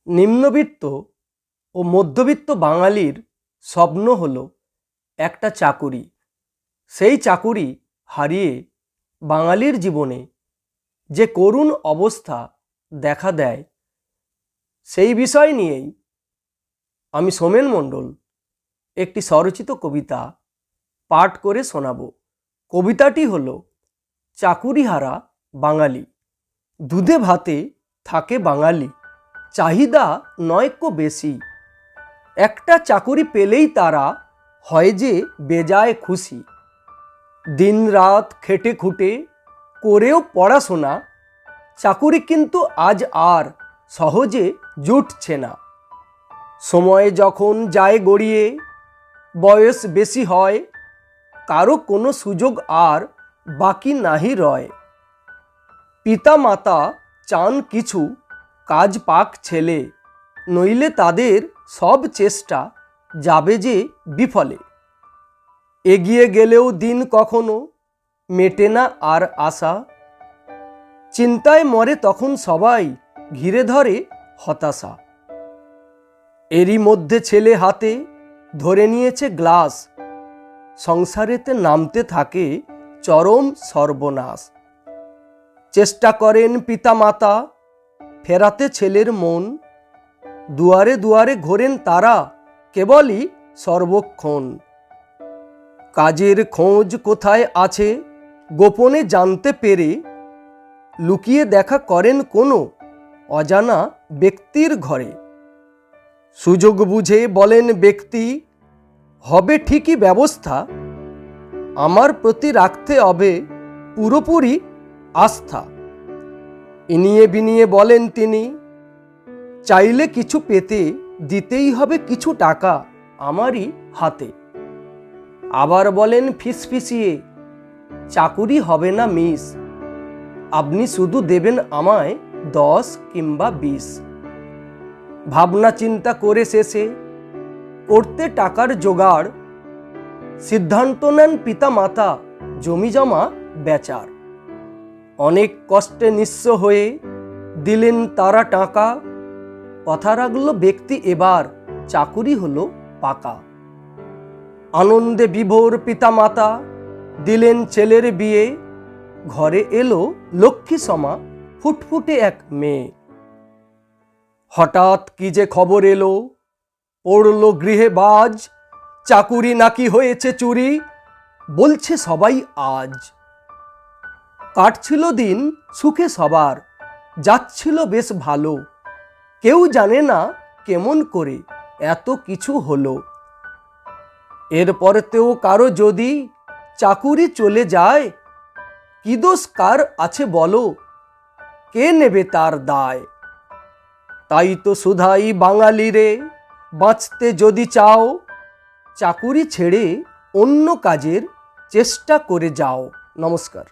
নিম্নবিত্ত ও মধ্যবিত্ত বাঙালির স্বপ্ন হলো একটা চাকুরি। সেই চাকুরি হারিয়ে বাঙালির জীবনে যে করুণ অবস্থা দেখা দেয়, সেই বিষয় নিয়েই আমি সোমেন মণ্ডল একটি স্বরচিত কবিতা পাঠ করে শোনাব। কবিতাটি হলো চাকুরিহারা বাঙালি। দুধে ভাতে থাকে বাঙালি, চাহিদা নয়কো বেশি। একটা চাকুরি পেলেই তারা হয় যে বেজায় খুশি। দিন রাত খেটে খুঁটে করেও পড়াশোনা, চাকুরি কিন্তু আজ আর সহজে জুটছে না। সময় যখন যায় গড়িয়ে, বয়স বেশি হয়, কারো কোনো সুযোগ আর বাকি নাহি রয়। পিতা মাতা চান কিছু কাজ পাক ছেলে, নইলে তাদের সব চেষ্টা যাবে যে বিফলে। এগিয়ে গেলেও দিন কখনো মেটে না আর আশা, চিন্তায় মরে তখন সবাই ঘিরে ধরে হতাশা। এরই মধ্যে ছেলে হাতে ধরে নিয়েছে গ্লাস, সংসারেতে নামতে থাকে চরম সর্বনাশ। চেষ্টা করেন পিতা মাতা ফেরাতে ছেলের মন, দুয়ারে দুয়ারে ঘোরেন তারা কেবলই সর্বক্ষণ। কাজের খোঁজ কোথায় আছে গোপনে জানতে পেরে, লুকিয়ে দেখা করেন কোনো অজানা ব্যক্তির ঘরে। সুযোগ বুঝে বলেন ব্যক্তি, হবে ঠিকই ব্যবস্থা, আমার প্রতি রাখতে হবে পুরোপুরি আস্থা। ইনিয়ে বিনিয়ে বলেন তিনি, চাইলে কিছু পেতে দিতেই হবে কিছু টাকা আমারই হাতে। আবার বলেন ফিসফিসিয়ে, চাকুরি হবে না মিস, আপনি শুধু দেবেন আমায় 10 কিংবা 20। ভাবনা চিন্তা করে শেষে করতে টাকার জোগাড়, সিদ্ধান্ত নেন পিতা মাতা জমি জমা বেচার। অনেক কষ্টে নিঃস্ব হয়ে দিলেন তারা টাকা, কথা রাখল ব্যক্তি এবার চাকুরি হলো পাকা। আনন্দে বিভোর পিতা মাতা দিলেন ছেলের বিয়ে, ঘরে এলো লক্ষ্মী সমা ফুটফুটে এক মেয়ে। হঠাৎ কি যে খবর এলো, পড়ল গৃহে বাজ, চাকুরি নাকি হয়েছে চুরি, বলছে সবাই আজ। কাটছিল দিন সুখে সবার, যাচ্ছিল বেশ ভালো, কেউ জানে না কেমন করে এত কিছু হলো। এরপরেতেও কারো যদি চাকুরি চলে যায়, কি দোষ কার আছে বলো, কে নেবে তার দায়। তাই তো শুধাই বাঙালিরে, বাঁচতে যদি চাও, চাকুরি ছেড়ে অন্য কাজের চেষ্টা করে যাও। নমস্কার।